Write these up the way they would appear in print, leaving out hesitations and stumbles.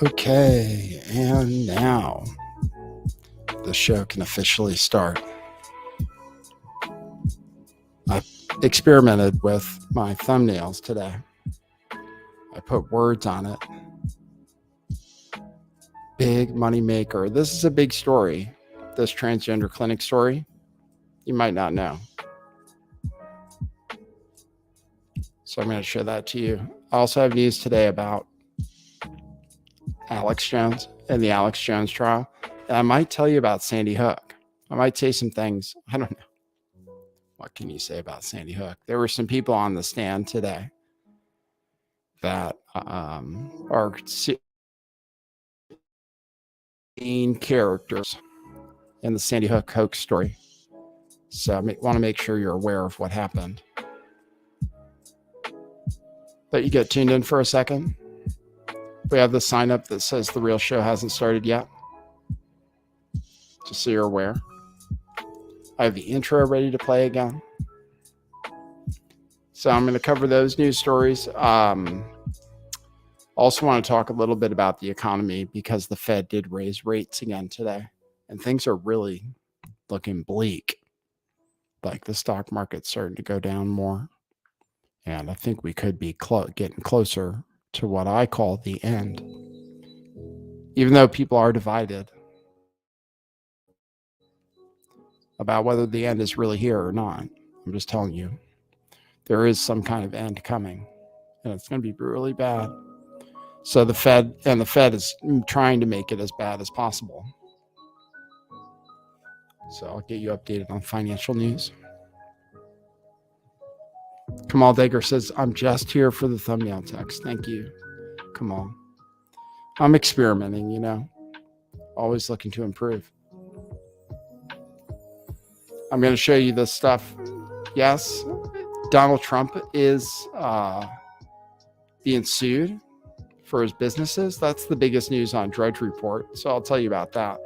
Okay, and now the show can officially start. I experimented with my thumbnails today. I put words on it. Big money maker. This is a big story. This transgender clinic story. You might not know. So I'm going to show that to you. I also have news today about Alex Jones and the Alex Jones trial. And I might tell you about Sandy Hook. I might say some things. I don't know. What can you say about Sandy Hook? There were some people on the stand today that are main characters in the Sandy Hook hoax story. So I want to make sure you're aware of what happened. But you get tuned in for a second. We have the sign up that says the real show hasn't started yet. Just so you're aware. I have the intro ready to play again. So I'm going to cover those news stories. Also want to talk a little bit about the economy because the Fed did raise rates again today. And things are really looking bleak. Like the stock market's starting to go down more. And I think we could be getting closer to what I call the end. Even though people are divided about whether the end is really here or not. I'm just telling you, there is some kind of end coming. And it's going to be really bad. So the Fed is trying to make it as bad as possible. So I'll get you updated on financial news. Kamal Dager says, I'm just here for the thumbnail text. Thank you, Kamal. I'm experimenting, always looking to improve. I'm going to show you this stuff. Yes, Donald Trump is being sued for his businesses. That's the biggest news on Drudge Report. So I'll tell you about that.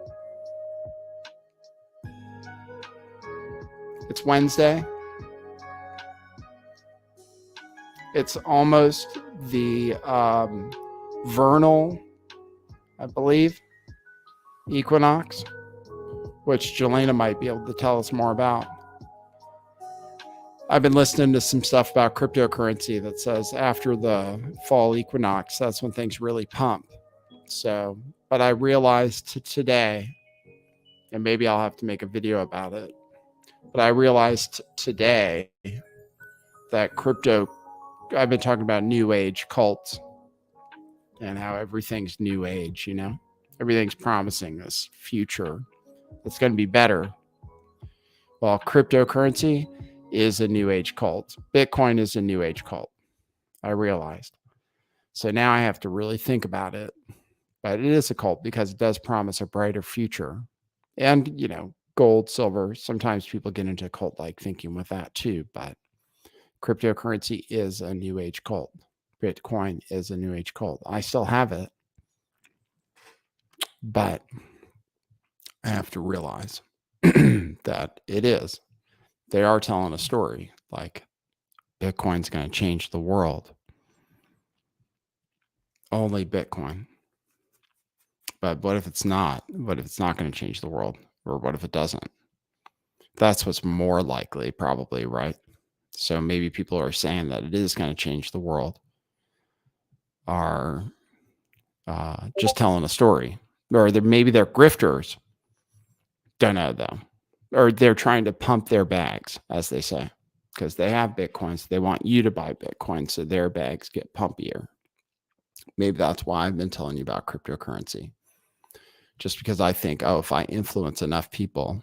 It's Wednesday. It's almost the vernal, I believe, equinox, which Jelena might be able to tell us more about. I've been listening to some stuff about cryptocurrency that says after the fall equinox, that's when things really pump. So, but I realized today, and maybe I'll have to make a video about it, but I realized today that I've been talking about new age cults and how everything's new age, everything's promising this future that's going to be better. Well, cryptocurrency is a new age cult. Bitcoin is a new age cult. I realized. So now I have to really think about it. But it is a cult because it does promise a brighter future. And, gold, silver, sometimes people get into cult-like thinking with that too. But cryptocurrency is a new age cult. Bitcoin is a new age cult. I still have it. But I have to realize that it is. They are telling a story like Bitcoin's going to change the world. Only Bitcoin. But what if it's not? What if it's not going to change the world? Or what if it doesn't? That's what's more likely, probably, right? So maybe people are saying that it is going to change the world. Are just telling a story. Or maybe they're grifters. Don't know, though. Or they're trying to pump their bags, as they say, because they have Bitcoins. They want you to buy Bitcoin so their bags get pumpier. Maybe that's why I've been telling you about cryptocurrency. Just because I think, if I influence enough people,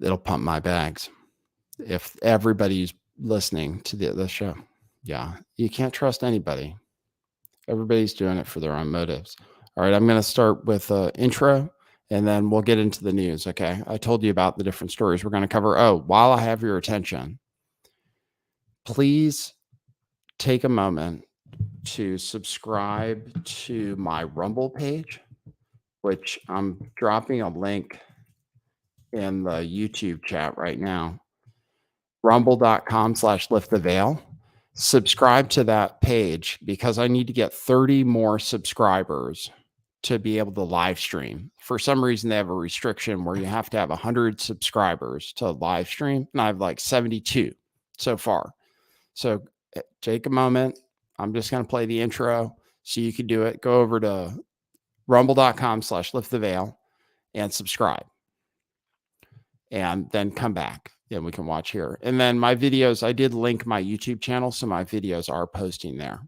it'll pump my bags. If everybody's listening to the show, you can't trust anybody. Everybody's doing it for their own motives. All right, I'm going to start with an intro. And then we'll get into the news, okay? I told you about the different stories we're going to cover. While I have your attention, please take a moment to subscribe to my Rumble page, which I'm dropping a link in the YouTube chat right now. Rumble.com/lifttheveil. subscribe to that page because I need to get 30 more subscribers to be able to live stream. For some reason, they have a restriction where you have to have 100 subscribers to live stream, and I have like 72 so far. So take a moment. I'm just going to play the intro so you can do it. Go over to rumble.com/lifttheveil and subscribe. And then come back and we can watch here. And then my videos, I did link my YouTube channel, so my videos are posting there.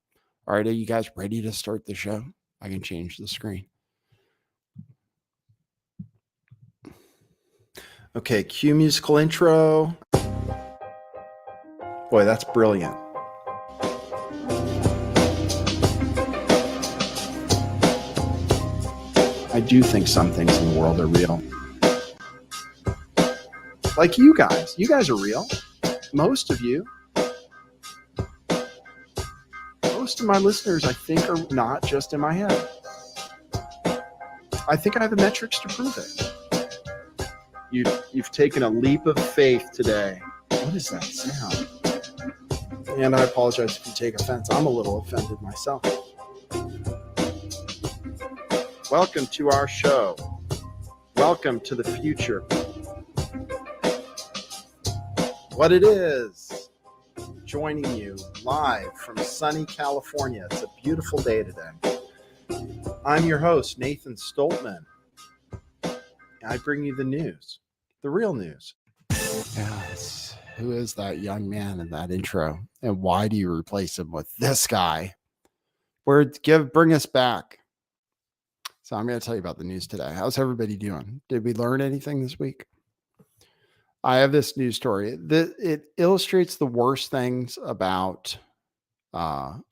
All right, are you guys ready to start the show? I can change the screen. Okay, cue musical intro. Boy, that's brilliant. I do think some things in the world are real. Like you guys. You guys are real. Most of you. Most of my listeners, I think, are not just in my head. I think I have the metrics to prove it. You've taken a leap of faith today. What is that sound? And I apologize if you take offense. I'm a little offended myself. Welcome to our show. Welcome to the future. What it is, joining you live from sunny California. It's a beautiful day today. I'm your host, Nathan Stoltman. I bring you the news, the real news. Yes. Who is that young man in that intro? And why do you replace him with this guy? Bring us back. So I'm going to tell you about the news today. How's everybody doing? Did we learn anything this week? I have this news story that it illustrates the worst things about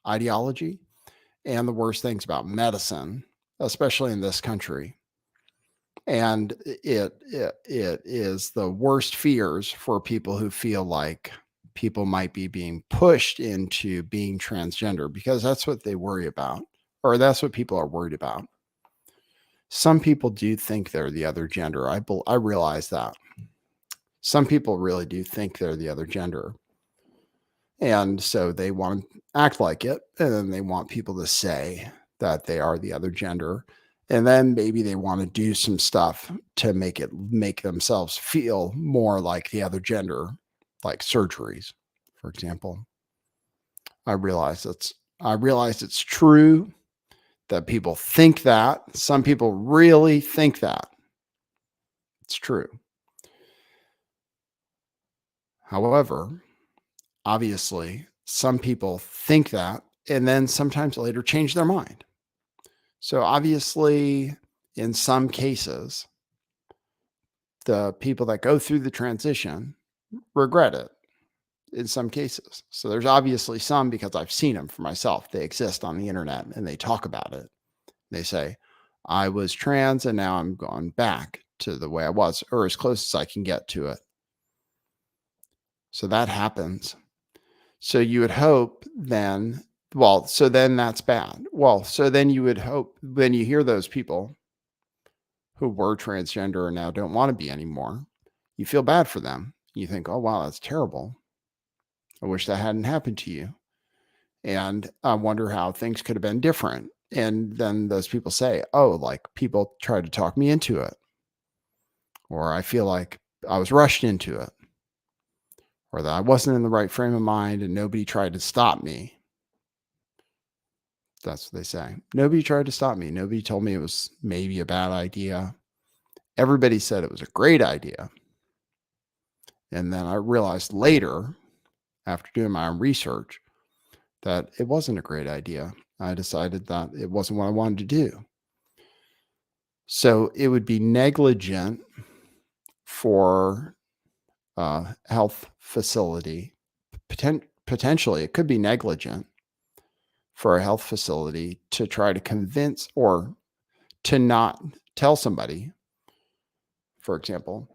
ideology and the worst things about medicine, especially in this country. And it is the worst fears for people who feel like people might be being pushed into being transgender, because that's what they worry about, or that's what people are worried about. Some people do think they're the other gender. I realize that. Some people really do think they're the other gender. And so they want to act like it. And then they want people to say that they are the other gender. And then maybe they want to do some stuff to make themselves feel more like the other gender, like surgeries, for example. I realize it's true that people think that. Some people really think that. It's true. However, obviously, some people think that and then sometimes later change their mind. So obviously, in some cases, the people that go through the transition regret it in some cases. So there's obviously some, because I've seen them for myself. They exist on the internet and they talk about it. They say, I was trans and now I'm gone back to the way I was, or as close as I can get to it. So that happens. So you would hope then, so then that's bad. So then you would hope when you hear those people who were transgender and now don't want to be anymore, you feel bad for them. You think, oh, wow, that's terrible. I wish that hadn't happened to you. And I wonder how things could have been different. And then those people say, oh, like people tried to talk me into it. Or I feel like I was rushed into it. Or that I wasn't in the right frame of mind and nobody tried to stop me. That's what they say. Nobody tried to stop me. Nobody told me it was maybe a bad idea. Everybody said it was a great idea. And then I realized later, after doing my own research, that it wasn't a great idea. I decided that it wasn't what I wanted to do. So it would be negligent for a health facility. Potentially, it could be negligent for a health facility to try to convince or to not tell somebody, for example,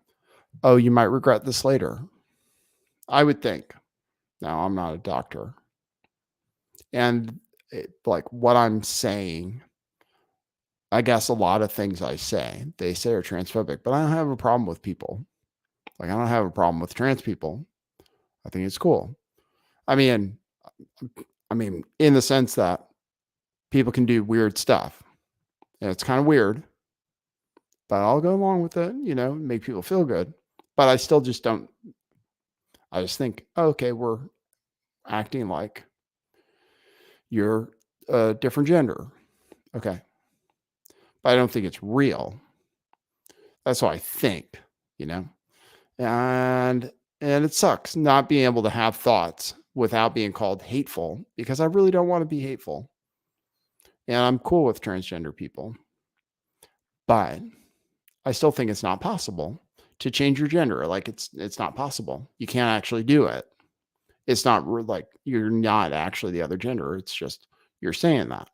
oh, you might regret this later. I would think. Now, I'm not a doctor. And like what I'm saying, I guess a lot of things they say are transphobic, but I don't have a problem with people. Like, I don't have a problem with trans people. I think it's cool. I mean, I mean, in the sense that people can do weird stuff. And it's kind of weird, but I'll go along with it, make people feel good. But I still just don't, I just think, oh, okay, we're acting like you're a different gender. Okay. But I don't think it's real. That's what I think, you know? And it sucks not being able to have thoughts without being called hateful, because I really don't want to be hateful. And I'm cool with transgender people. But I still think it's not possible to change your gender. Like it's not possible. You can't actually do it. It's not like you're not actually the other gender. It's just you're saying that.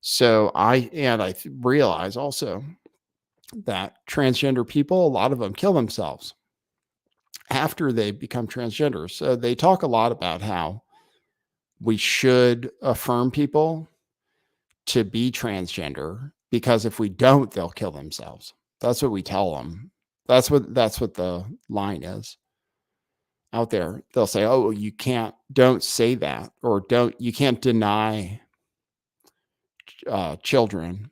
So I realize also that transgender people, a lot of them kill themselves after they become transgender. So they talk a lot about how we should affirm people to be transgender, because if we don't, they'll kill themselves. That's what we tell them. That's what the line is out there. They'll say, "Oh, don't say that," or you can't deny children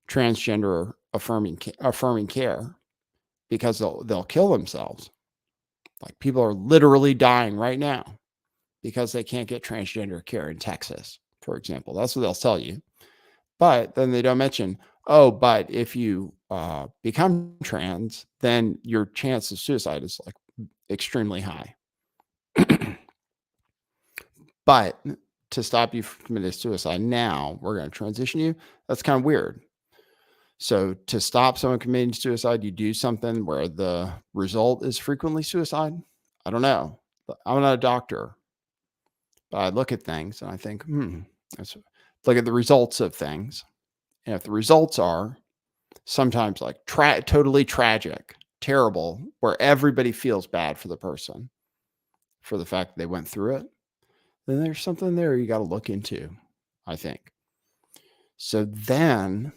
transgender affirming care, because they'll kill themselves. Like people are literally dying right now because they can't get transgender care in Texas, for example. That's what they'll tell you. But then they don't mention, oh, but if you become trans, then your chance of suicide is like extremely high. But to stop you from committing suicide now, we're going to transition you. That's kind of weird. So to stop someone committing suicide, you do something where the result is frequently suicide. I don't know. I'm not a doctor, but I look at things and I think, let's look at the results of things. And if the results are sometimes like totally tragic, terrible, where everybody feels bad for the person for the fact that they went through it, then there's something there you got to look into, I think. So then,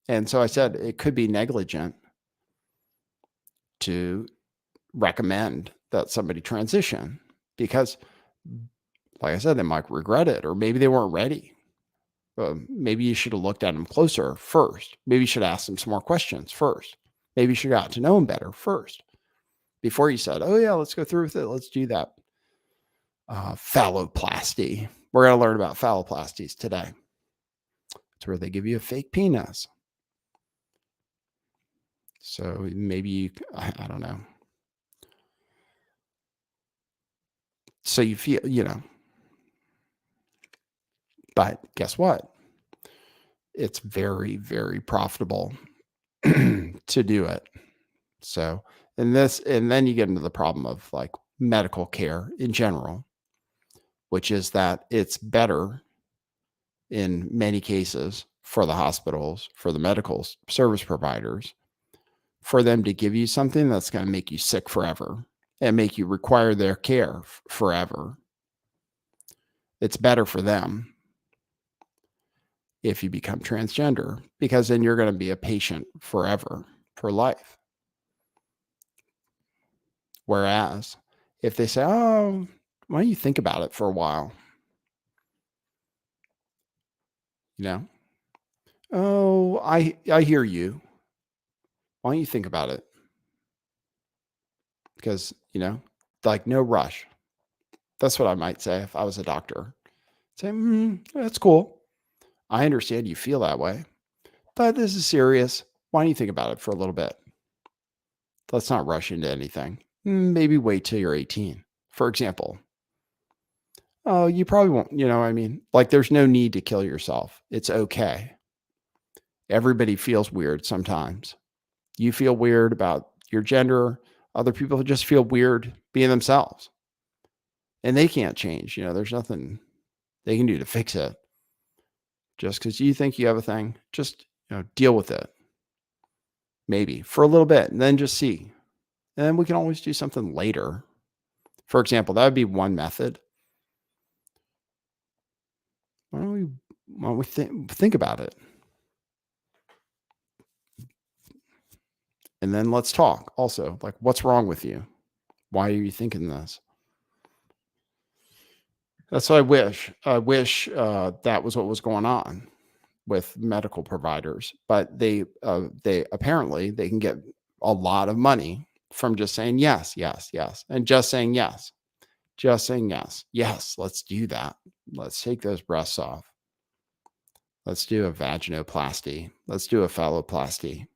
and so I said it could be negligent to recommend that somebody transition, because, like I said, they might regret it, or maybe they weren't ready. Maybe you should have looked at them closer first. Maybe you should ask them some more questions first. Maybe you should have got to know them better first before you said, oh, yeah, let's go through with it. Let's do that. Phalloplasty. We're going to learn about phalloplasties today. It's where they give you a fake penis. So maybe I don't know. So you feel, but guess what? It's very, very profitable to do it. So, and then you get into the problem of like medical care in general, which is that it's better in many cases for the hospitals, for the medical service providers, for them to give you something that's going to make you sick forever and make you require their care forever. It's better for them if you become transgender, because then you're going to be a patient forever, for life. Whereas if they say, oh, why don't you think about it for a while? Oh, I hear you. Why don't you think about it? Because, like no rush. That's what I might say if I was a doctor. Say, that's cool. I understand you feel that way, but this is serious. Why don't you think about it for a little bit? Let's not rush into anything. Maybe wait till you're 18, for example. Oh, you probably won't, what I mean? Like there's no need to kill yourself. It's okay. Everybody feels weird sometimes. You feel weird about your gender. Other people just feel weird being themselves. And they can't change. There's nothing they can do to fix it. Just because you think you have a thing, just deal with it. Maybe for a little bit, and then just see. And then we can always do something later. For example, that would be one method. Why don't we think about it? And then let's talk also, like, what's wrong with you? Why are you thinking this? That's what I wish. I wish that was what was going on with medical providers, but they apparently they can get a lot of money from just saying yes, yes, yes, and just saying yes, just saying yes, yes. Let's do that. Let's take those breasts off. Let's do a vaginoplasty. Let's do a phalloplasty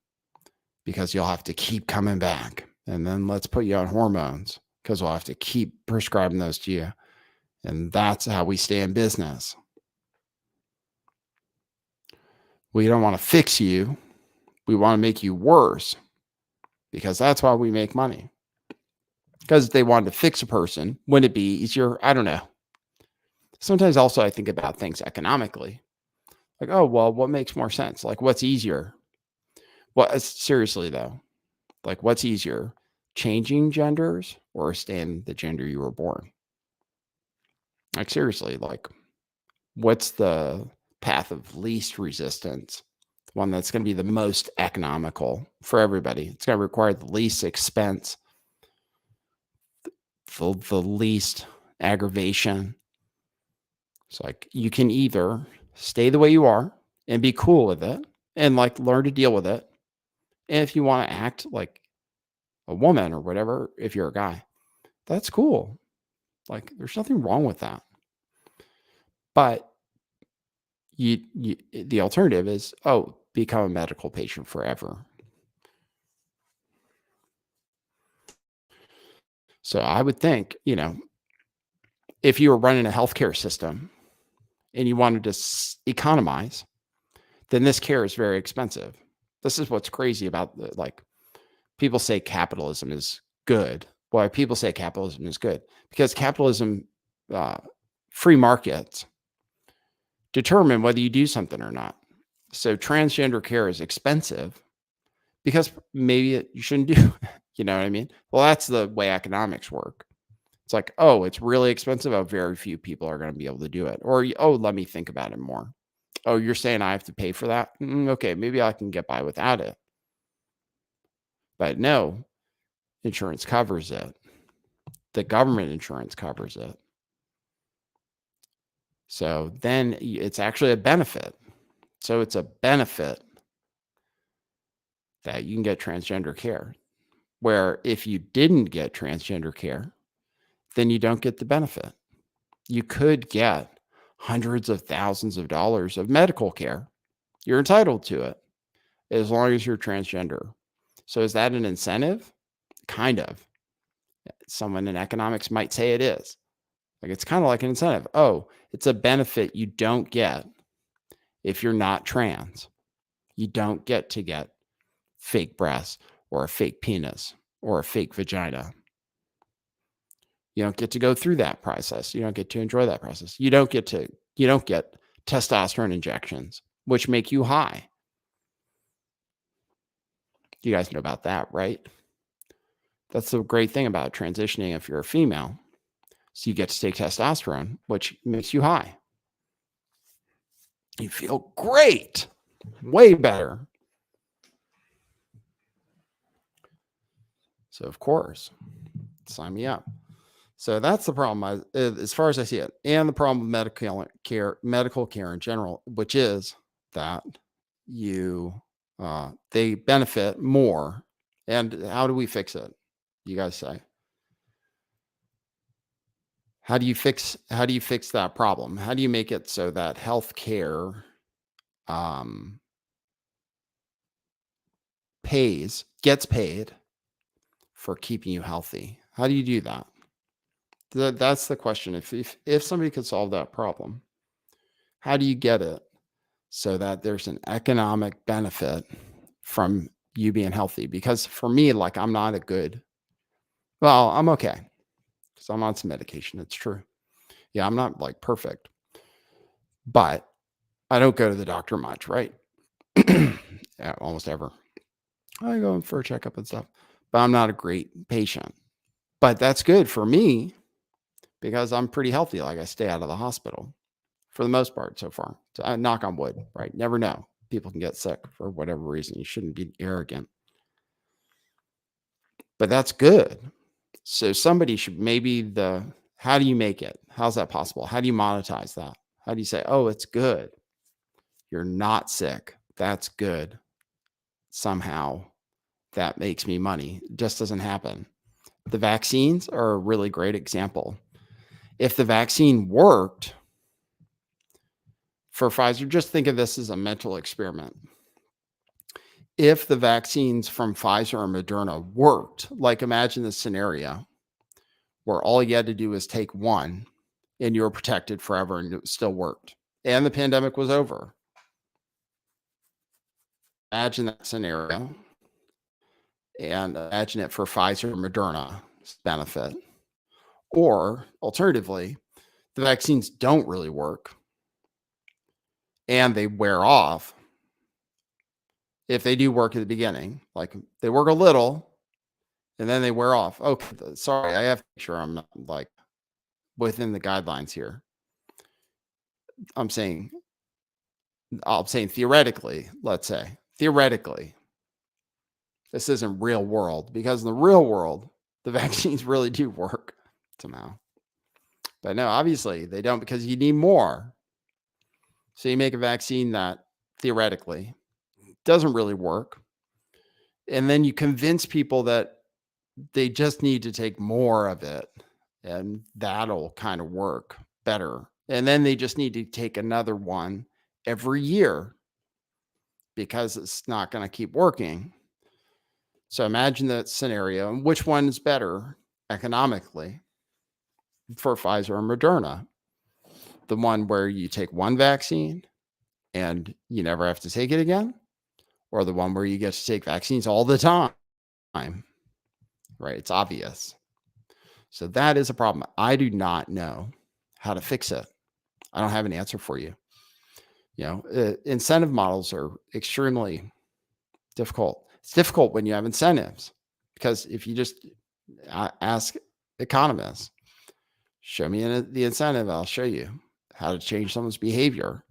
because you'll have to keep coming back, and then let's put you on hormones because we'll have to keep prescribing those to you, and that's how we stay in business. We don't want to fix you. We want to make you worse because that's why we make money. Because if they wanted to fix a person, wouldn't it be easier? I don't know. Sometimes also I think about things economically. Like, oh, well, what makes more sense? Like, what's easier? Well, seriously, though, like, what's easier? Changing genders or staying the gender you were born? Like, seriously, like, what's the path of least resistance? One that's going to be the most economical for everybody. It's going to require the least expense, the least aggravation. It's like you can either stay the way you are and be cool with it and like learn to deal with it. And if you want to act like a woman or whatever, if you're a guy, that's cool. Like there's nothing wrong with that. But the alternative is, oh, become a medical patient forever. So I would think, if you were running a healthcare system and you wanted to economize, then this care is very expensive. This is what's crazy about like people say capitalism is good. Why people say capitalism is good? Because capitalism, free markets determine whether you do something or not. So transgender care is expensive because maybe you shouldn't do. You know what I mean? Well, that's the way economics work. It's like, oh, it's really expensive. Oh, very few people are going to be able to do it. Or, oh, let me think about it more. Oh, you're saying I have to pay for that? Okay, maybe I can get by without it. But no, insurance covers it. The government insurance covers it. So then it's actually a benefit. So it's a benefit that you can get transgender care. Where if you didn't get transgender care, then you don't get the benefit. You could get hundreds of thousands of dollars of medical care. You're entitled to it as long as you're transgender. So is that an incentive? Kind of. Someone in economics might say it is. Like it's kind of like an incentive. Oh, it's a benefit you don't get if you're not trans. You don't get to get fake breasts or a fake penis or a fake vagina. You don't get to go through that process. You don't get to enjoy that process. You don't get testosterone injections, which make you high. You guys know about that, right? That's the great thing about transitioning if you're a female. So you get to take testosterone, which makes you high. You feel great, way better. So of course, sign me up. So that's the problem as far as I see it. And the problem with medical care in general, which is that they benefit more. And how do we fix it? You guys say. How do you fix that problem? How do you make it so that healthcare gets paid for keeping you healthy? How do you do that? That's the question. If somebody could solve that problem, how do you get it so that there's an economic benefit from you being healthy? Because for me, like I'm okay because I'm on some medication. It's true. Yeah, I'm not like perfect, but I don't go to the doctor much, right? Yeah, almost ever. I go in for a checkup and stuff, but I'm not a great patient. But that's good for me because I'm pretty healthy. Like I stay out of the hospital for the most part so far. So I knock on wood, right? Never know. People can get sick for whatever reason. You shouldn't be arrogant. But that's good. So somebody should, maybe the How do you make it? How's that possible? How do you monetize that? How do you say, oh, it's good? You're not sick. That's good. Somehow that makes me money. It just doesn't happen. The vaccines are a really great example. If the vaccine worked for Pfizer, just think of this as a mental experiment. If the vaccines from Pfizer or Moderna worked, like imagine this scenario where all you had to do was take one and you were protected forever and it still worked and the pandemic was over. Imagine that scenario and imagine it for Pfizer or Moderna's benefit. Or alternatively, the vaccines don't really work and they wear off. If they do work at the beginning, like they work a little and then they wear off. Okay, sorry, I have to make sure I'm not like within the guidelines here. I'm saying theoretically, let's say, theoretically, this isn't real world because in the real world, the vaccines really do work somehow. But no, obviously they don't because you need more. So you make a vaccine that theoretically doesn't really work. And then you convince people that they just need to take more of it and that'll kind of work better. And then they just need to take another one every year because it's not going to keep working. So imagine that scenario. And which one is better economically for Pfizer or Moderna? The one where you take one vaccine and you never have to take it again? Or the one where you get to take vaccines all the time? Right? It's obvious. So that is a problem. I do not know how to fix it. I don't have an answer for you. Incentive models are extremely difficult. It's difficult when you have incentives because if you just ask economists, show me the incentive, I'll show you how to change someone's behavior.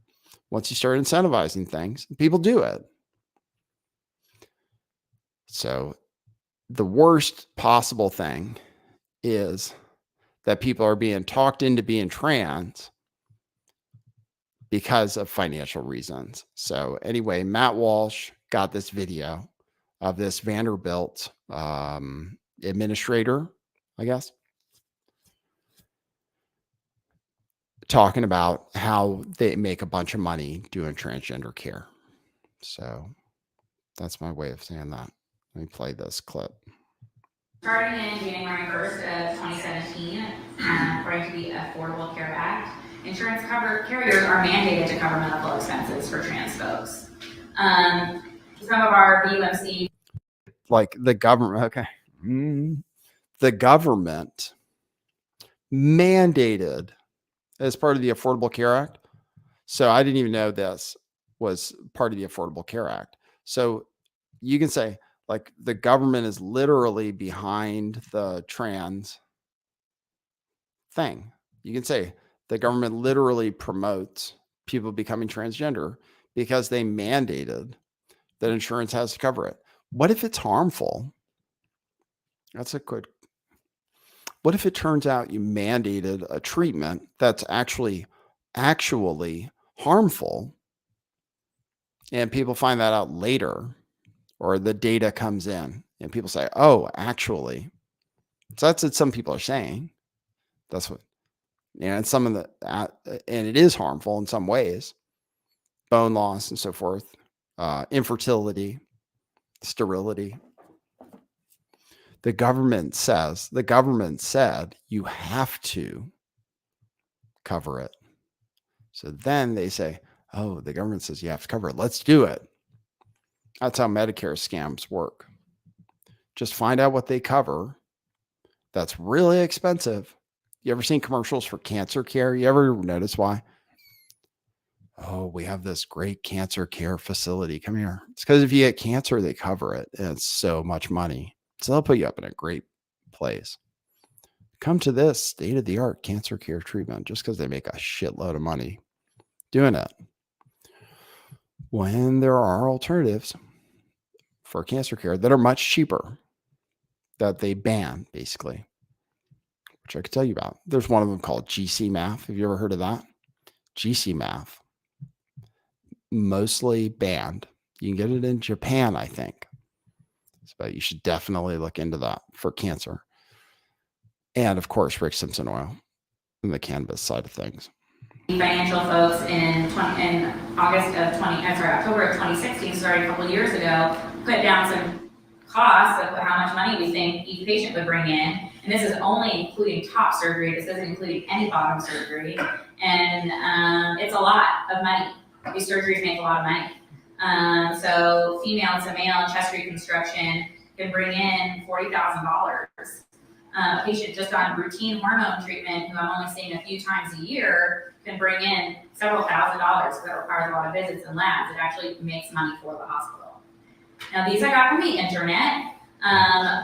Once you start incentivizing things, people do it. So the worst possible thing is that people are being talked into being trans because of financial reasons. So anyway, Matt Walsh got this video of this Vanderbilt administrator, I guess, talking about how they make a bunch of money doing transgender care. So that's my way of saying that. Let me play this clip. Starting in January 1st of 2017, according to the Affordable Care Act, insurance carriers are mandated to cover medical expenses for trans folks. Some of our BUMC... Like the government, okay. The government mandated as part of the Affordable Care Act. So I didn't even know this was part of the Affordable Care Act. So you can say, like, the government is literally behind the trans thing. You can say the government literally promotes people becoming transgender because they mandated that insurance has to cover it. What if it's harmful? That's a good. What if it turns out you mandated a treatment that's actually harmful and people find that out later? Or the data comes in and people say, oh, actually. So that's what some people are saying. That's what, and some of the, and it is harmful in some ways, bone loss and so forth, infertility, sterility. The government said you have to cover it. So then they say, oh, the government says you have to cover it. Let's do it. That's how Medicare scams work. Just find out what they cover. That's really expensive. You ever seen commercials for cancer care? You ever notice why? Oh, we have this great cancer care facility. Come here. It's because if you get cancer, they cover it. And it's so much money. So they'll put you up in a great place. Come to this state-of-the-art cancer care treatment just because they make a shitload of money doing it. When there are alternatives for cancer care that are much cheaper, that they ban, basically. which I could tell you about. There's one of them called GC-MAF. Have you ever heard of that? GC-MAF, mostly banned. You can get it in Japan, I think. But you should definitely look into that for cancer. And of course, Rick Simpson oil and the cannabis side of things. Financial folks in October of 2016, started a couple of years ago, put down some costs of how much money we think each patient would bring in. And this is only including top surgery. This isn't including any bottom surgery. And it's a lot of money. These surgeries make a lot of money. So female to male chest reconstruction can bring in $40,000. A patient just on routine hormone treatment, who I'm only seeing a few times a year, can bring in several $1,000s. So that requires a lot of visits and labs. It actually makes money for the hospital. Now, these I got from the internet,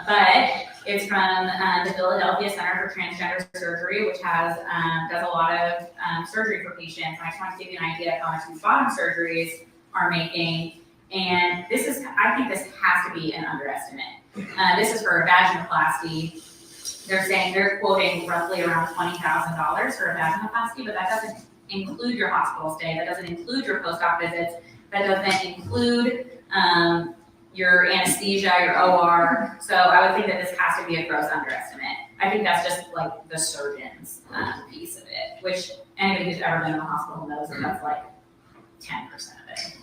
but it's from the Philadelphia Center for Transgender Surgery, which does a lot of surgery for patients. And I just want to give you an idea of how much these bottom surgeries are making. And I think this has to be an underestimate. This is for a vaginoplasty. They're quoting roughly around $20,000 for a vaginoplasty, but that doesn't include your hospital stay. That doesn't include your post-op visits. That doesn't include your anesthesia, your OR. So I would think that this has to be a gross underestimate. I think that's just like the surgeon's piece of it, which anybody who's ever been in the hospital knows that that's like 10% of it.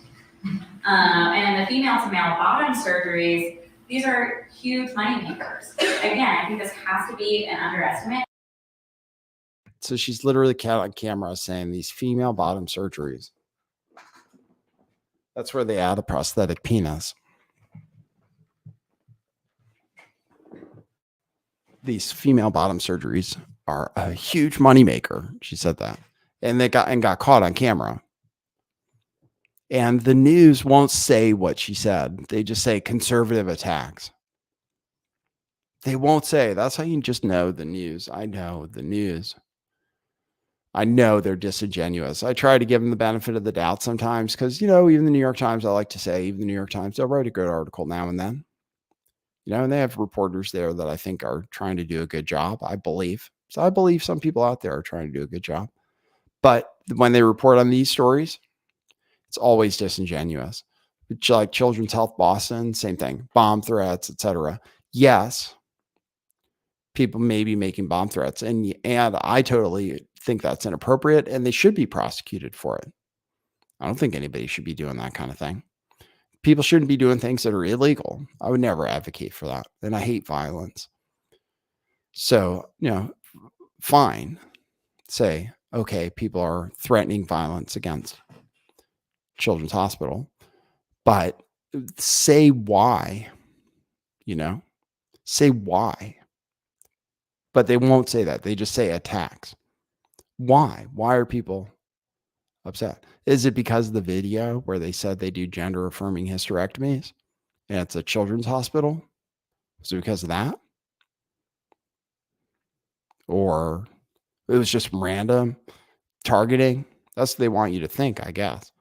And the female to male bottom surgeries, these are huge money makers. Again, I think this has to be an underestimate. So she's literally on camera saying these female bottom surgeries. That's where they add a prosthetic penis. These female bottom surgeries are a huge moneymaker. She said that. And they got caught on camera. And the news won't say what she said. They just say conservative attacks. They won't say. That's how you just know the news. I know the news. I know they're disingenuous. I try to give them the benefit of the doubt sometimes because, even the New York Times, I like to say, even the New York Times, they'll write a good article now and then. And they have reporters there that I think are trying to do a good job, I believe. So I believe some people out there are trying to do a good job. But when they report on these stories, it's always disingenuous. Like Children's Health Boston, same thing. Bomb threats, etc. Yes, people may be making bomb threats. And I totally think that's inappropriate and they should be prosecuted for it. I don't think anybody should be doing that kind of thing. People shouldn't be doing things that are illegal. I would never advocate for that. And I hate violence. So, fine. Say, okay, people are threatening violence against Children's Hospital, but say why, say why. But they won't say that. They just say attacks. Why? Why are people upset? Is it because of the video where they said they do gender affirming hysterectomies and it's a children's hospital? Is it because of that? Or it was just random targeting? That's what they want you to think, I guess.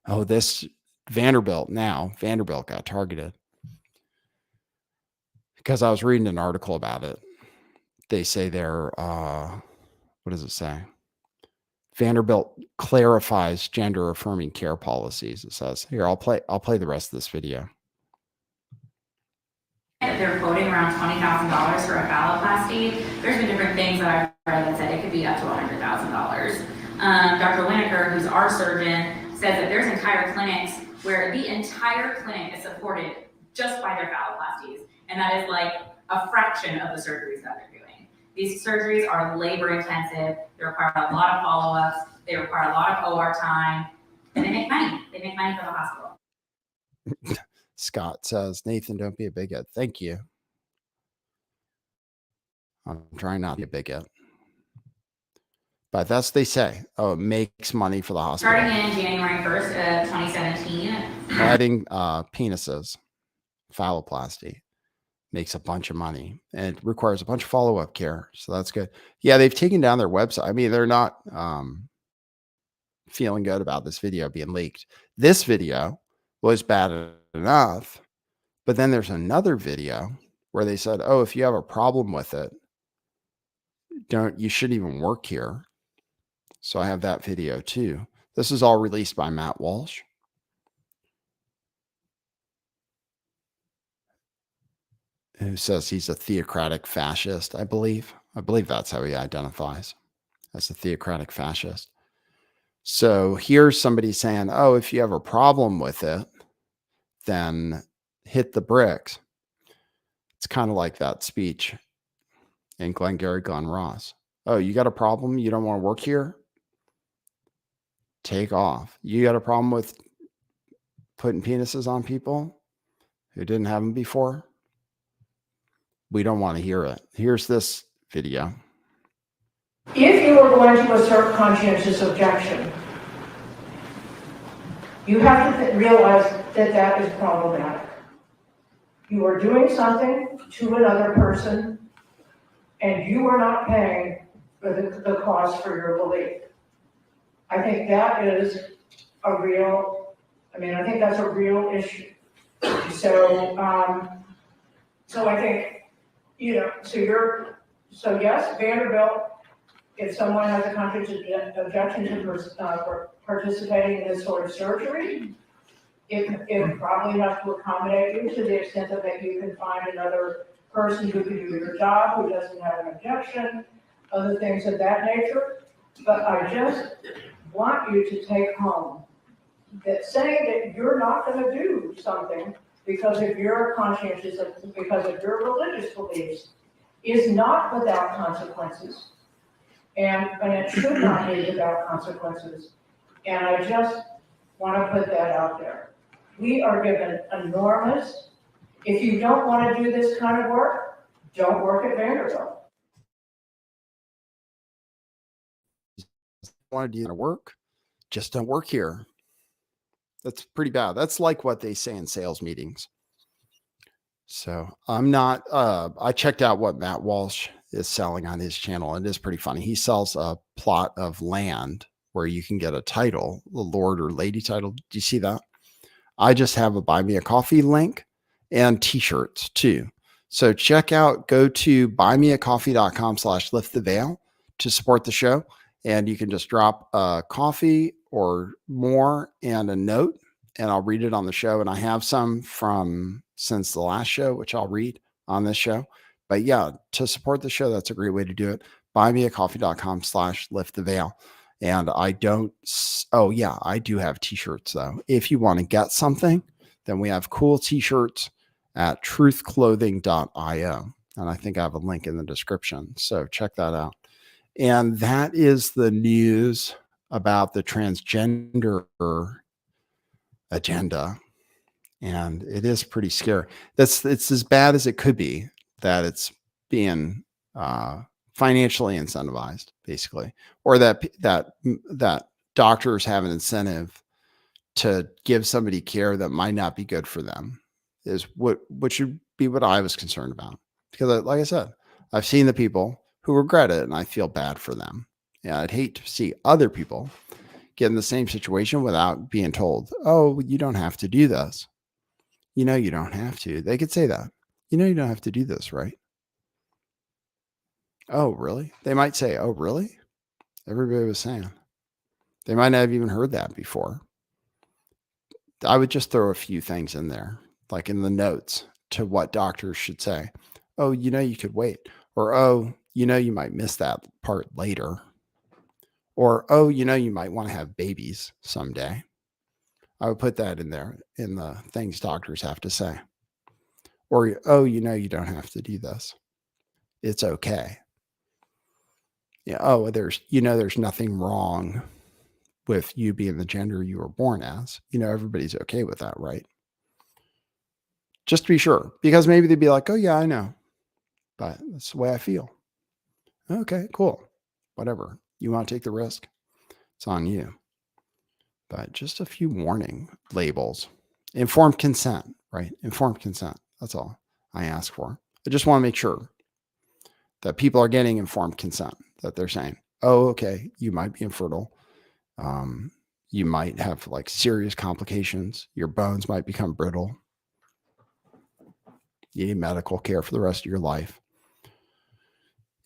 Oh, this Vanderbilt got targeted. Because I was reading an article about it. They say they're, what does it say? Vanderbilt clarifies gender affirming care policies. It says here. I'll play the rest of this video. They're quoting around $20,000 for a phalloplasty. There's been different things that I've read that said it could be up to $100,000. Dr. Winokur, who's our surgeon, says that there's entire clinics where the entire clinic is supported just by their phalloplasties, and that is like a fraction of the surgeries that they're doing. These surgeries are labor intensive. They require a lot of follow-ups. They require a lot of OR time, and they make money. They make money for the hospital. Scott says, Nathan, don't be a bigot. Thank you. I'm trying not to be a bigot. But that's what they say. Oh, it makes money for the hospital. Starting in January 1st of 2017. Adding penises, phalloplasty, makes a bunch of money. And it requires a bunch of follow-up care. So that's good. Yeah, they've taken down their website. I mean, they're not feeling good about this video being leaked. This video was bad enough. But then there's another video where they said, oh, if you have a problem with it, you shouldn't even work here. So I have that video too. This is all released by Matt Walsh. Who says he's a theocratic fascist, I believe. I believe that's how he identifies, as a theocratic fascist. So here's somebody saying, oh, if you have a problem with it, then hit the bricks. It's kind of like that speech in Glengarry Glen Ross. Oh, you got a problem? You don't want to work here? Take off. You got a problem with putting penises on people who didn't have them before? We don't want to hear it. Here's this video. If you are going to assert conscientious objection, you have to realize that that is problematic. You are doing something to another person, and you are not paying for the cost for your belief. I think that is a real, I think that's a real issue. So I think, so yes, Vanderbilt, if someone has a conscientious objection to participating in this sort of surgery, it probably has to accommodate you to the extent that you can find another person who can do your job, who doesn't have an objection, other things of that nature. But I just want you to take home that saying that you're not going to do something because of your conscientious, because of your religious beliefs, is not without consequences. And it should not be without consequences. And I just want to put that out there. We are given enormous, if you don't want to do this kind of work, don't work at Vanderbilt. Want to do work? Just don't work here. That's pretty bad. That's like what they say in sales meetings. So I'm not, I checked out what Matt Walsh is selling on his channel. It is pretty funny. He sells a plot of land where you can get a title, the Lord or Lady title. Do you see that? I just have a buy me a coffee link and t-shirts too. So go to buymeacoffee.com/lifttheveil to support the show. And you can just drop a coffee or more and a note, and I'll read it on the show. And I have some from since the last show, which I'll read on this show. But yeah, to support the show, that's a great way to do it. Buymeacoffee.com/lifttheveil. And I do have t-shirts though. If you want to get something, then we have cool t-shirts at truthclothing.io. And I think I have a link in the description. So check that out. And that is the news about the transgender agenda. And it is pretty scary. It's as bad as it could be that it's being financially incentivized, basically, or that doctors have an incentive to give somebody care that might not be good for them is what should be what I was concerned about. Because like I said, I've seen the people who regret it and I feel bad for them. Yeah, I'd hate to see other people get in the same situation without being told, oh, you don't have to do this. You don't have to. They could say that. You don't have to do this, right? Oh, really? They might say, oh, really? Everybody was saying. They might not have even heard that before. I would just throw a few things in there, like in the notes to what doctors should say. Oh, you could wait. Or, oh, you might miss that part later. Or, oh, you might want to have babies someday. I would put that in there in the things doctors have to say. Or, oh, you don't have to do this. It's okay. Yeah. Oh, there's nothing wrong with you being the gender you were born as. Everybody's okay with that, right? Just to be sure, because maybe they'd be like, oh yeah, I know, but that's the way I feel. Okay, cool. Whatever. You want to take the risk? It's on you. But just a few warning labels. Informed consent, right? Informed consent. That's all I ask for. I just want to make sure that people are getting informed consent, that they're saying, oh, okay, you might be infertile. You might have like serious complications. Your bones might become brittle. You need medical care for the rest of your life.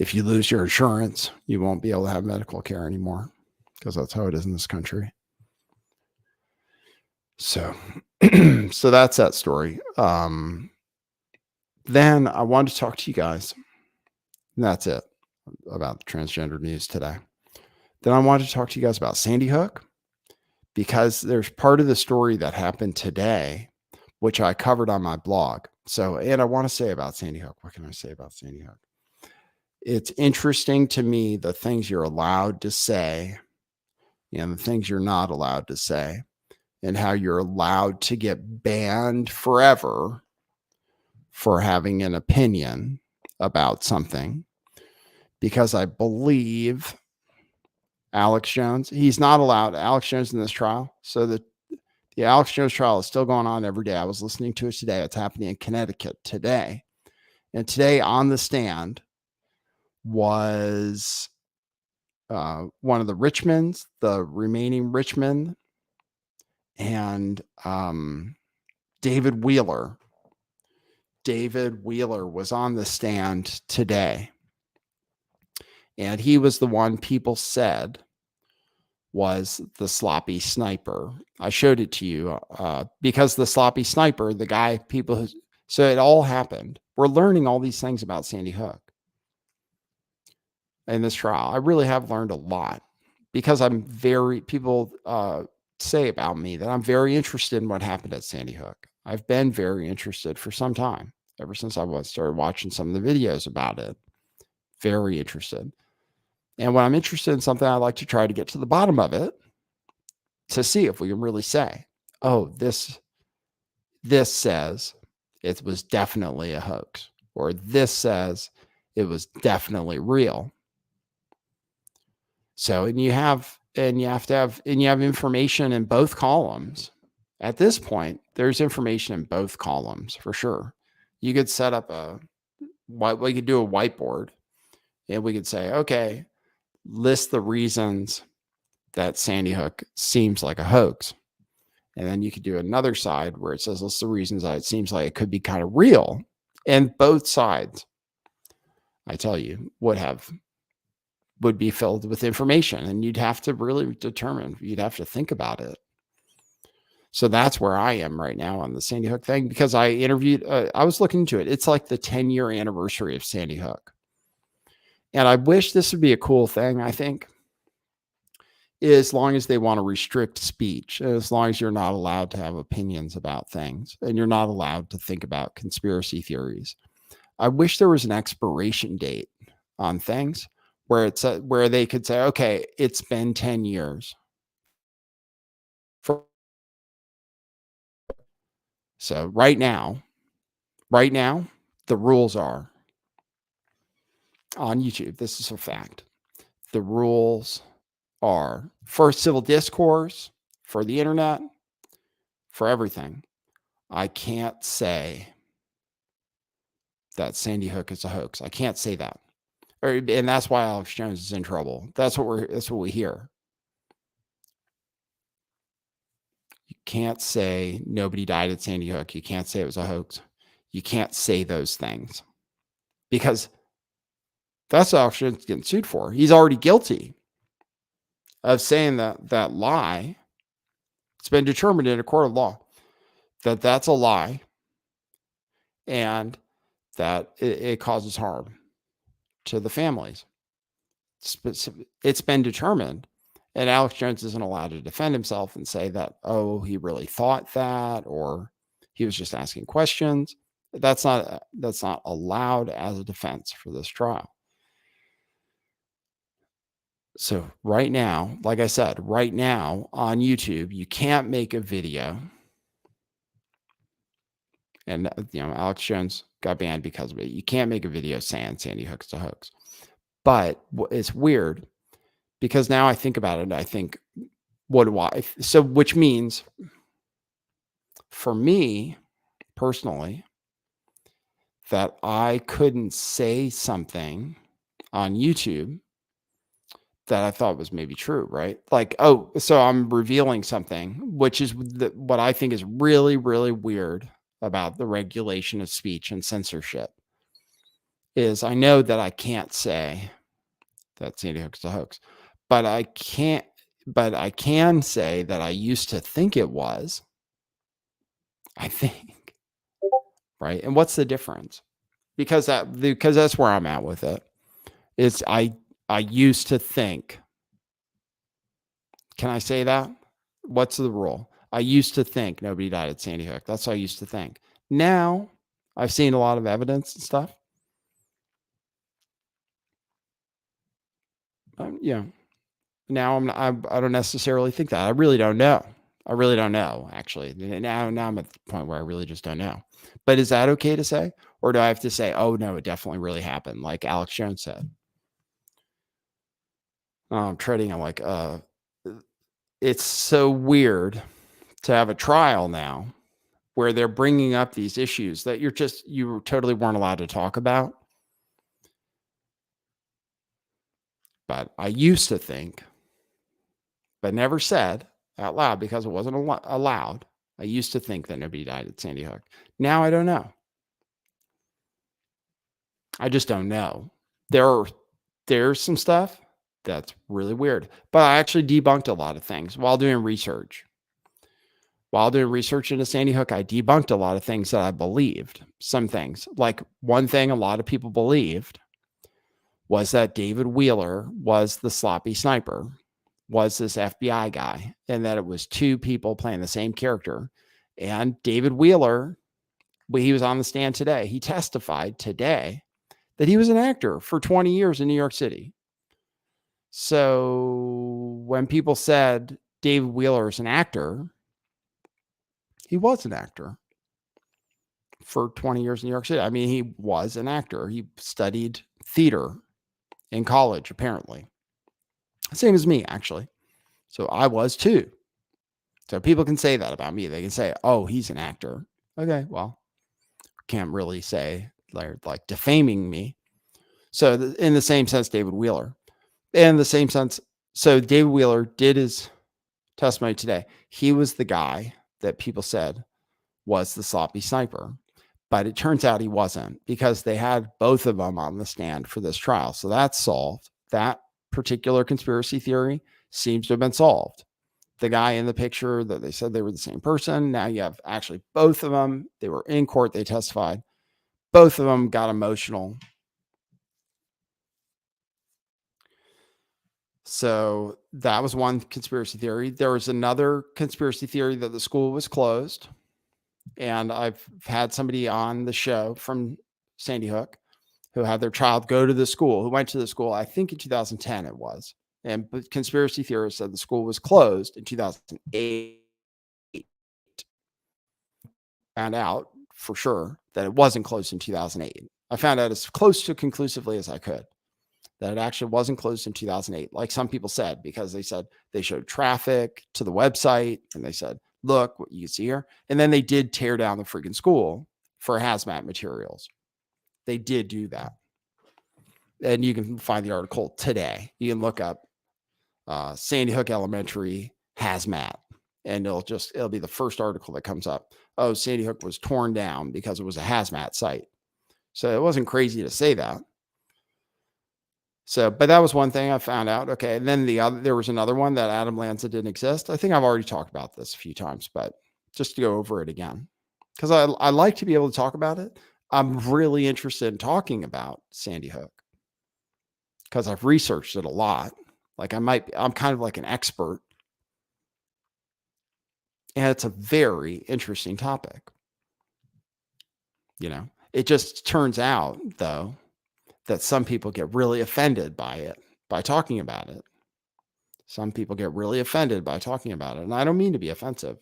if you lose your insurance, you won't be able to have medical care anymore, because that's how it is in this country. So, so that's that story. Then I wanted to talk to you guys. And that's it about the transgender news today. Then I wanted to talk to you guys about Sandy Hook, because there's part of the story that happened today, which I covered on my blog. So, and I want to say about Sandy Hook. What can I say about Sandy Hook? It's interesting to me, the things you're allowed to say and the things you're not allowed to say, and how you're allowed to get banned forever for having an opinion about something. Because I believe Alex Jones, he's not allowed, Alex Jones in this trial. So the Alex Jones trial is still going on every day. I was listening to it today. It's happening in Connecticut today. And today on the stand was one of the Richmonds, the remaining Richmond, and David Wheeler. David Wheeler was on the stand today. And he was the one people said was the sloppy sniper. I showed it to you because the sloppy sniper, the guy, people who, so it all happened. We're learning all these things about Sandy Hook in this trial. I really have learned a lot, because people say about me that I'm very interested in what happened at Sandy Hook. I've been very interested for some time, ever since I started watching some of the videos about it. Very interested. And when I'm interested in something, I like to try to get to the bottom of it to see if we can really say, oh, this says it was definitely a hoax, or this says it was definitely real. So, and you have information in both columns. At this point, there's information in both columns for sure. You could set up we could do a whiteboard, and we could say, okay, list the reasons that Sandy Hook seems like a hoax. And then you could do another side where it says, list the reasons that it seems like it could be kind of real. And both sides, I tell you, would be filled with information, and you'd have to really determine, you'd have to think about it. So that's where I am right now on the Sandy Hook thing, because I interviewed, I was looking into it. It's like the 10-year anniversary of Sandy Hook. And I wish this would be a cool thing, I think, as long as they want to restrict speech, as long as you're not allowed to have opinions about things, and you're not allowed to think about conspiracy theories. I wish there was an expiration date on things where where they could say, okay, it's been 10 years. So right now, the rules are on YouTube. This is a fact. The rules are for civil discourse, for the internet, for everything. I can't say that Sandy Hook is a hoax. I can't say that. And that's why Alex Jones is in trouble. That's what we hear. You can't say nobody died at Sandy Hook. You can't say it was a hoax. You can't say those things, because that's what Alex Jones is getting sued for. He's already guilty of saying that lie. It's been determined in a court of law that that's a lie, and that it causes harm to the families. It's been determined, and Alex Jones isn't allowed to defend himself and say that, oh, he really thought that, or he was just asking questions. That's not allowed as a defense for this trial. So right now, like I said, right now on YouTube, you can't make a video. And, Alex Jones got banned because of it. You can't make a video saying Sandy Hook's a hoax. But it's weird, because now I think about it, I think, what do I? So, which means for me personally, that I couldn't say something on YouTube that I thought was maybe true, right? Like, oh, so I'm revealing something, which is what I think is really, really weird about the regulation of speech and censorship, is I know that I can't say that Sandy Hook is a hoax, but I can say that I used to think it was. I think, right? And what's the difference? Because that's where I'm at with it. It's I used to think. Can I say that? What's the rule? I used to think nobody died at Sandy Hook. That's what I used to think. Now I've seen a lot of evidence and stuff. Yeah. Now I don't necessarily think that. I really don't know. I really don't know, actually. Now I'm at the point where I really just don't know. But is that okay to say? Or do I have to say, oh no, it definitely really happened, like Alex Jones said? I'm treading on like it's so weird to have a trial now where they're bringing up these issues that you totally weren't allowed to talk about. But I used to think, but never said out loud because it wasn't allowed. I used to think that nobody died at Sandy Hook. Now I don't know. I just don't know. There's some stuff that's really weird, but I actually debunked a lot of things while doing research. While doing research into Sandy Hook, I debunked a lot of things that I believed. Some things, like one thing a lot of people believed was that David Wheeler was the sloppy sniper, was this FBI guy, and that it was two people playing the same character. And David Wheeler, when he was on the stand today, he testified today that he was an actor for 20 years in New York City. So when people said David Wheeler is an actor, he was an actor for 20 years in New York City. I mean, he was an actor. He studied theater in college, apparently. Same as me, actually. So I was too. So people can say that about me. They can say, oh, he's an actor. Okay, well, can't really say they're like defaming me. So in the same sense, David Wheeler. In the same sense, so David Wheeler did his testimony today. He was the guy that people said was the sloppy sniper. But it turns out he wasn't because they had both of them on the stand for this trial. So that's solved. That particular conspiracy theory seems to have been solved. The guy in the picture that they said they were the same person. Now you have actually both of them. They were in court. They testified. Both of them got emotional. So that was one conspiracy theory. There was another conspiracy theory that the school was closed. And I've had somebody on the show from Sandy Hook who had their child go to the school, who went to the school, I think in 2010 it was. And but conspiracy theorists said the school was closed in 2008. Found out for sure that it wasn't closed in 2008. I found out as close to conclusively as I could that it actually wasn't closed in 2008, like some people said, because they said they showed traffic to the website and they said, look what you see here. And then they did tear down the freaking school for hazmat materials. They did do that. And you can find the article today. You can look up Sandy Hook Elementary hazmat, and it'll be the first article that comes up. Oh, Sandy Hook was torn down because it was a hazmat site. So it wasn't crazy to say that. So, but that was one thing I found out. Okay. And then there was another one that Adam Lanza didn't exist. I think I've already talked about this a few times, but just to go over it again, because I like to be able to talk about it. I'm really interested in talking about Sandy Hook because I've researched it a lot. Like I'm kind of like an expert. And it's a very interesting topic. You know, it just turns out though, that some people get really offended by it, by talking about it. Some people get really offended by talking about it. And I don't mean to be offensive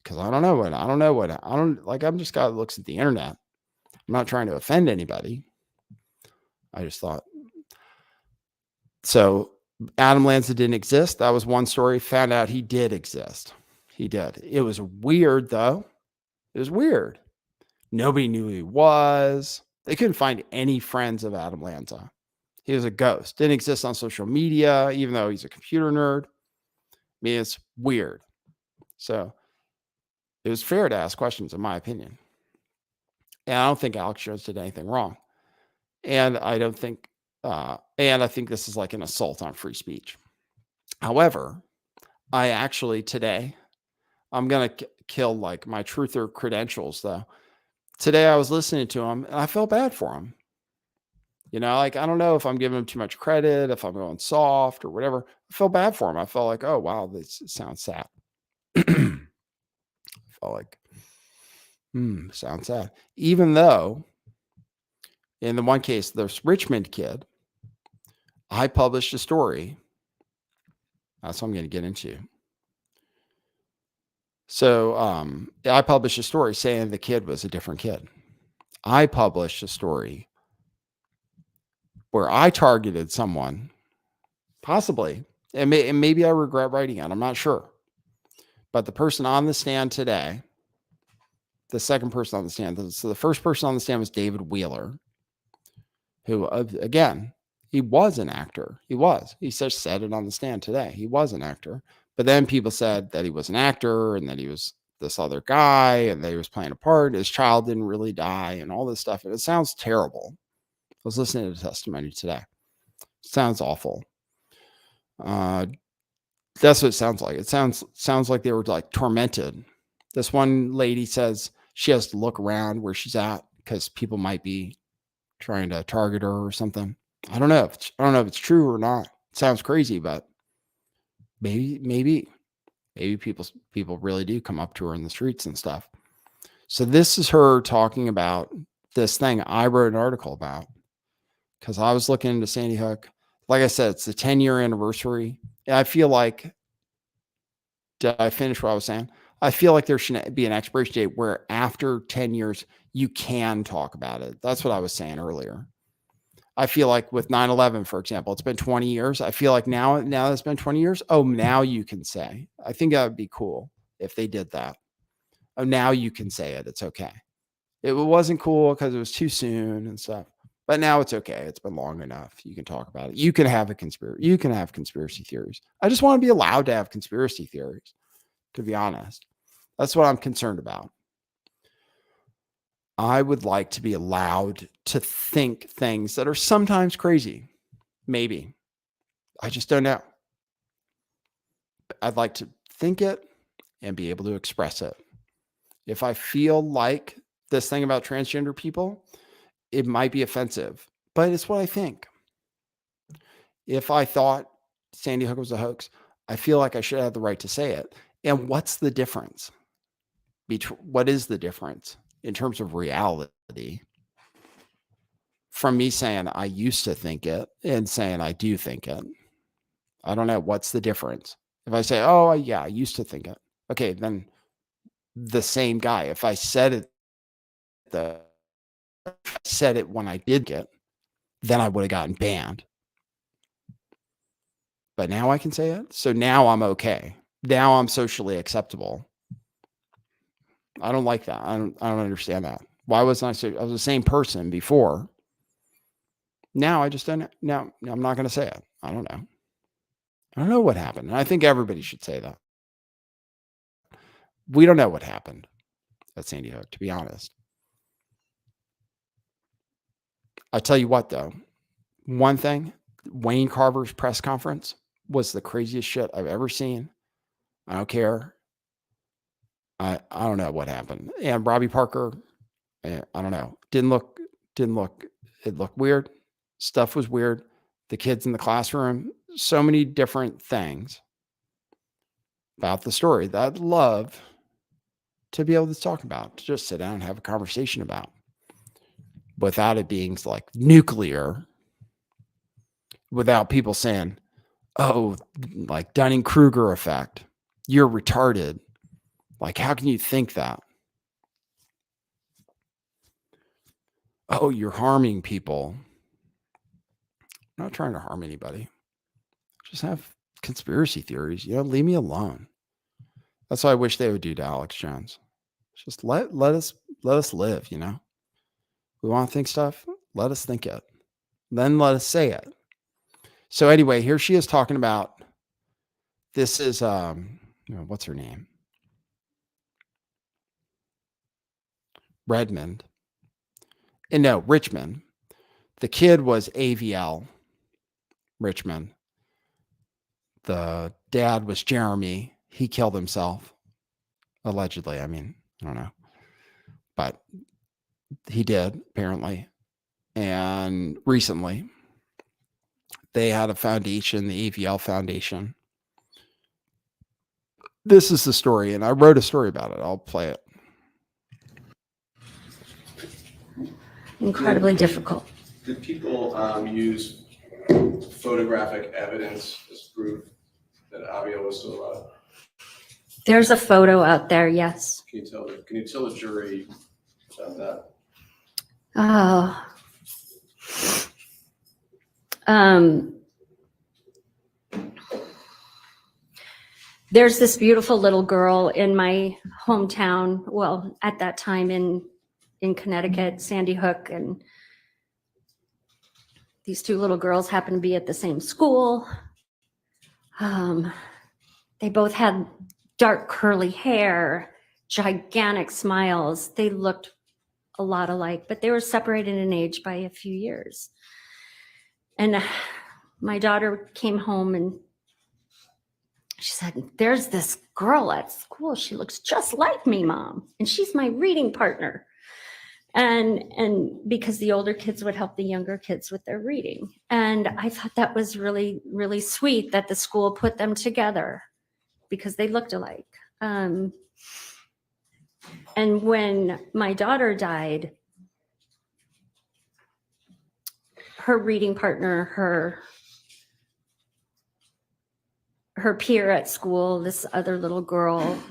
because I don't like, I'm just guy that looks at the internet. I'm not trying to offend anybody. I just thought. So Adam Lanza didn't exist. That was one story. Found out he did exist. He did. It was weird though. It was weird. Nobody knew who he was. They couldn't find any friends of Adam Lanza. He was a ghost. Didn't exist on social media, even though he's a computer nerd. I mean, it's weird. So it was fair to ask questions, in my opinion. And I don't think Alex Jones did anything wrong. And I don't think, and I think this is like an assault on free speech. However, I actually today, I'm going to kill like my truther credentials though. Today I was listening to him and I felt bad for him. You know, like, I don't know if I'm giving him too much credit, if I'm going soft or whatever. I felt bad for him. I felt like, oh, wow, this sounds sad. I felt like, sounds sad. Even though in the one case, this Richmond kid, I published a story. That's what I'm going to get into. So I published a story saying the kid was a different kid. I published a story where I targeted someone, possibly, and maybe I regret writing it. I'm not sure. But the person on the stand today, the second person on the stand, so the first person on the stand was David Wheeler, who, again, he was an actor. He was. He just said it on the stand today. He was an actor. But then people said that he was an actor and that he was this other guy and that he was playing a part. His child didn't really die and all this stuff. And it sounds terrible. I was listening to the testimony today. It sounds awful. That's what it sounds like. It sounds like they were like tormented. This one lady says she has to look around where she's at because people might be trying to target her or something. I don't know if it's true or not. It sounds crazy, but maybe people really do come up to her in the streets and stuff. So this is her talking about this thing I wrote an article about because I was looking into Sandy Hook. Like I said, it's the 10-year anniversary. And I feel like, did I finish what I was saying? I feel like there should be an expiration date where after 10 years, you can talk about it. That's what I was saying earlier. I feel like with 9/11, for example, it's been 20 years. I feel like now that it's been 20 years, oh, now you can say. I think that would be cool if they did that. Oh, now you can say it. It's okay. It wasn't cool because it was too soon and stuff. But now it's okay. It's been long enough. You can talk about it. You can have conspiracy theories. I just want to be allowed to have conspiracy theories, to be honest. That's what I'm concerned about. I would like to be allowed to think things that are sometimes crazy. Maybe. I just don't know. I'd like to think it and be able to express it. If I feel like this thing about transgender people, it might be offensive, but it's what I think. If I thought Sandy Hook was a hoax, I feel like I should have the right to say it. And what's the difference? What is the difference in terms of reality from me saying I used to think it and saying I do think it? I don't know. What's the difference? If I say, oh, yeah, I used to think it. Okay, then the same guy. If I said it when I did get, then I would have gotten banned. But now I can say it. So now I'm okay. Now I'm socially acceptable. I don't like that. I don't understand that. Why wasn't I so? I was the same person before. Now I just don't. Now I'm not going to say it. I don't know. I don't know what happened. And I think everybody should say that. We don't know what happened at Sandy Hook, to be honest. I tell you what, though, one thing, Wayne Carver's press conference was the craziest shit I've ever seen. I don't care. I don't know what happened. And Robbie Parker, I don't know. Didn't look. It looked weird. Stuff was weird. The kids in the classroom, so many different things about the story that I'd love to be able to talk about, to just sit down and have a conversation about, without it being like nuclear, without people saying, oh, like Dunning-Kruger effect, you're retarded. Like, how can you think that? Oh, you're harming people. I'm not trying to harm anybody. Just have conspiracy theories. Leave me alone. That's what I wish they would do to Alex Jones. Just let us live, We want to think stuff. Let us think it. Then let us say it. So anyway, here she is talking about, this is, what's her name? Richmond. The kid was AVL Richmond. The dad was Jeremy. He killed himself, allegedly. I mean, I don't know. But he did, apparently. And recently, they had a foundation, the AVL Foundation. This is the story, and I wrote a story about it. I'll play it. Incredibly difficult. Did people use photographic evidence as proof that Abiel was still alive? There's a photo out there, yes. Can you tell the jury about that? Oh. There's this beautiful little girl in my hometown, well, at that time in Connecticut, Sandy Hook, and these two little girls happened to be at the same school. They both had dark curly hair, gigantic smiles. They looked a lot alike, but they were separated in age by a few years. And my daughter came home and she said, "There's this girl at school. She looks just like me, Mom. And she's my reading partner." And because the older kids would help the younger kids with their reading. And I thought that was really, really sweet that the school put them together because they looked alike. And when my daughter died, her reading partner, her peer at school, this other little girl,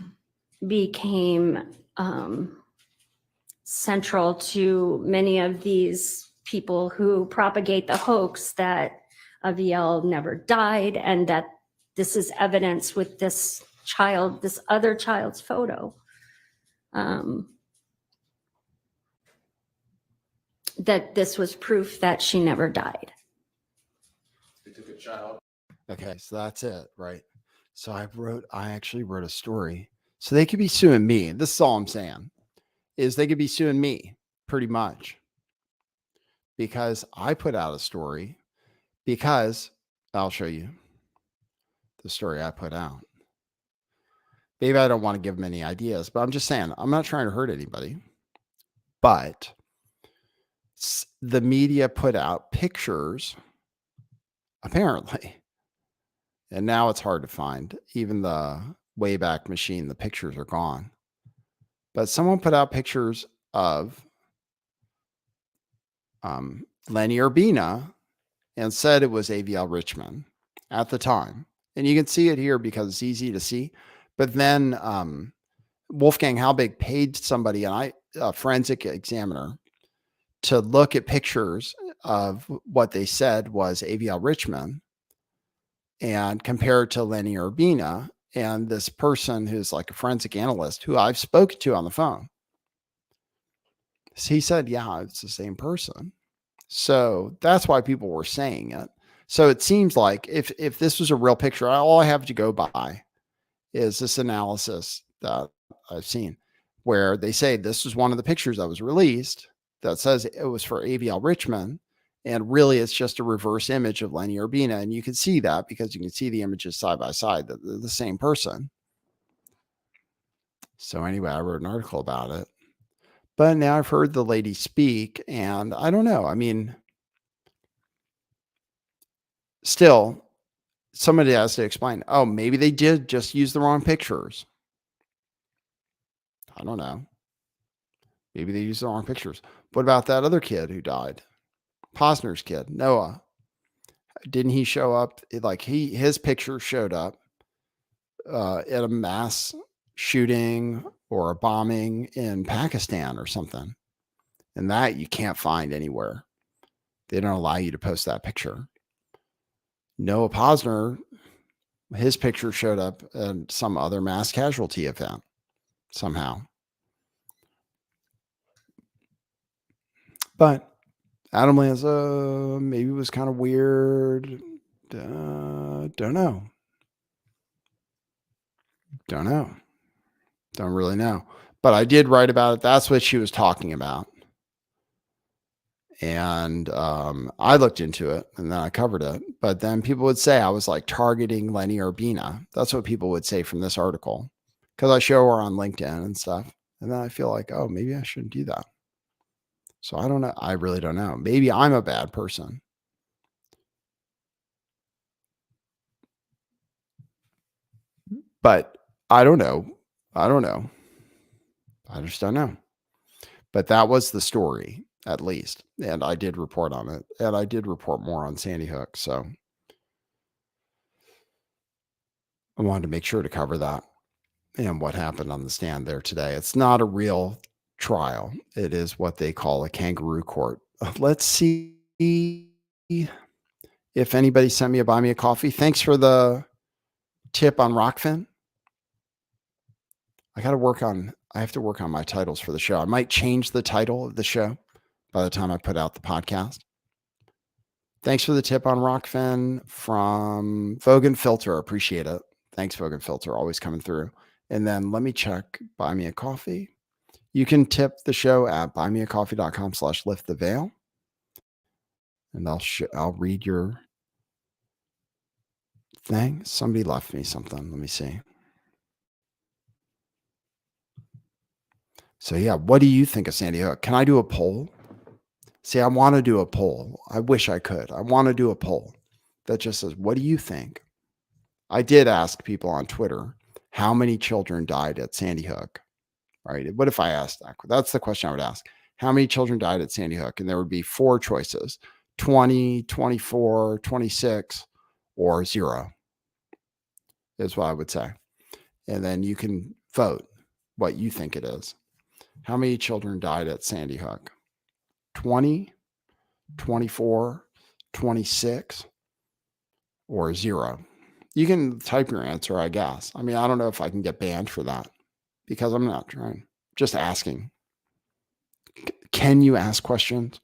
became central to many of these people who propagate the hoax that Aviel never died and that this is evidence with this child, this other child's photo. That this was proof that she never died. They took a child. Okay, so that's it, right? So I actually wrote a story. So they could be suing me. This is all I'm saying, is they could be suing me pretty much because I put out a story, because I'll show you the story I put out. Maybe I don't want to give them any ideas, but I'm just saying, I'm not trying to hurt anybody, but the media put out pictures, apparently, and now it's hard to find. Even the Wayback Machine, the pictures are gone. But someone put out pictures of Lenny Urbina and said it was Aviel Richmond at the time. And you can see it here because it's easy to see. But then Wolfgang Halbig paid somebody, a forensic examiner, to look at pictures of what they said was Aviel Richmond and compare it to Lenny Urbina. And this person who's like a forensic analyst who I've spoken to on the phone, he said, yeah, it's the same person. So that's why people were saying it. So it seems like if this was a real picture, all I have to go by is this analysis that I've seen where they say this was one of the pictures that was released that says it was for Aviel Richmond. And really, it's just a reverse image of Lenny Urbina. And you can see that because you can see the images side by side, that they're the same person. So anyway, I wrote an article about it. But now I've heard the lady speak, and I don't know. I mean, still, somebody has to explain, oh, maybe they did just use the wrong pictures. I don't know. Maybe they used the wrong pictures. What about that other kid who died? Posner's kid, Noah. Didn't he show up? Like his picture showed up at a mass shooting or a bombing in Pakistan or something. And that you can't find anywhere. They don't allow you to post that picture. Noah Posner, his picture showed up at some other mass casualty event somehow. But Adam Lanza maybe was kind of weird. Don't know. Don't really know. But I did write about it. That's what she was talking about. And I looked into it and then I covered it. But then people would say I was like targeting Lenny Urbina. That's what people would say from this article because I show her on LinkedIn and stuff. And then I feel like, oh, maybe I shouldn't do that. So I don't know. I really don't know. Maybe I'm a bad person. But I don't know. I don't know. I just don't know. But that was the story, at least. And I did report on it. And I did report more on Sandy Hook. So I wanted to make sure to cover that and what happened on the stand there today. It's not a real trial. It is what they call a kangaroo court. Let's see if anybody sent me a buy me a coffee. Thanks for the tip on Rockfin. I have to work on my titles for the show. I might change the title of the show by the time I put out the podcast. Thanks for the tip on Rockfin from Vogan Filter. Appreciate it. Thanks, Vogan Filter, always coming through. And then let me check buy me a coffee. You can tip the show at buymeacoffee.com/lifttheveil. And I'll read your thing. Somebody left me something. Let me see. So yeah, what do you think of Sandy Hook? Can I do a poll? See, I want to do a poll. I wish I could. I want to do a poll that just says, what do you think? I did ask people on Twitter, how many children died at Sandy Hook? Right? What if I asked that? That's the question I would ask. How many children died at Sandy Hook? And there would be 4 choices, 20, 24, 26, or 0 is what I would say. And then you can vote what you think it is. How many children died at Sandy Hook? 20, 24, 26, or 0? You can type your answer, I guess. I mean, I don't know if I can get banned for that because I'm not trying. Just asking. Can you ask questions?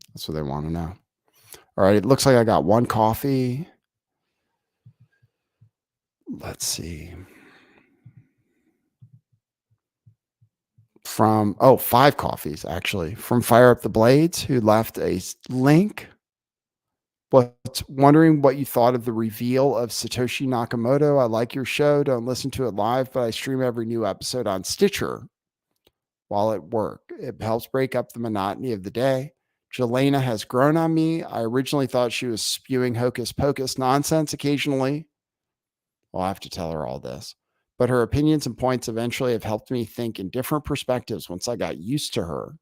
That's what they want to know. All right. It looks like I got 1 coffee. Let's see. From 5 coffees actually from Fire Up the Blades, who left a link. But wondering what you thought of the reveal of Satoshi Nakamoto. I like your show. Don't listen to it live, but I stream every new episode on Stitcher while at work. It helps break up the monotony of the day. Jelena has grown on me. I originally thought she was spewing hocus pocus nonsense occasionally. I'll have to tell her all this. But her opinions and points eventually have helped me think in different perspectives once I got used to her.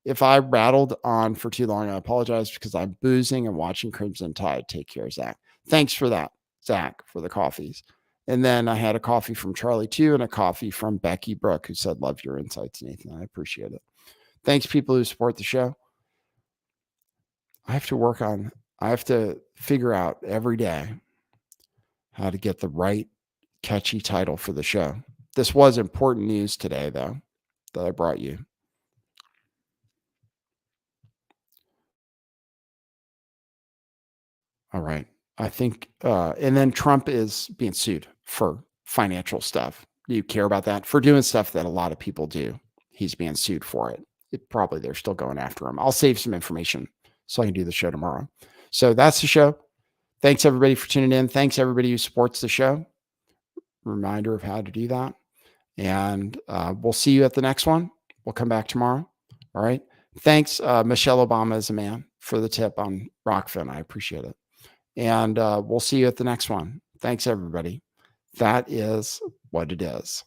If I rattled on for too long, I apologize because I'm boozing and watching Crimson Tide. Take care, Zach. Thanks for that, Zach, for the coffees. And then I had a coffee from Charlie too, and a coffee from Becky Brook, who said, love your insights, Nathan. I appreciate it. Thanks, people who support the show. I have to figure out every day how to get the right catchy title for the show. This was important news today, though, that I brought you. All right. I think, and then Trump is being sued for financial stuff. Do you care about that? For doing stuff that a lot of people do. He's being sued for it. Probably they're still going after him. I'll save some information so I can do the show tomorrow. So that's the show. Thanks everybody for tuning in. Thanks everybody who supports the show. Reminder of how to do that. And we'll see you at the next one. We'll come back tomorrow. All right. Thanks, Michelle Obama is a man, for the tip on Rockfin. I appreciate it. And we'll see you at the next one. Thanks, everybody. That is what it is.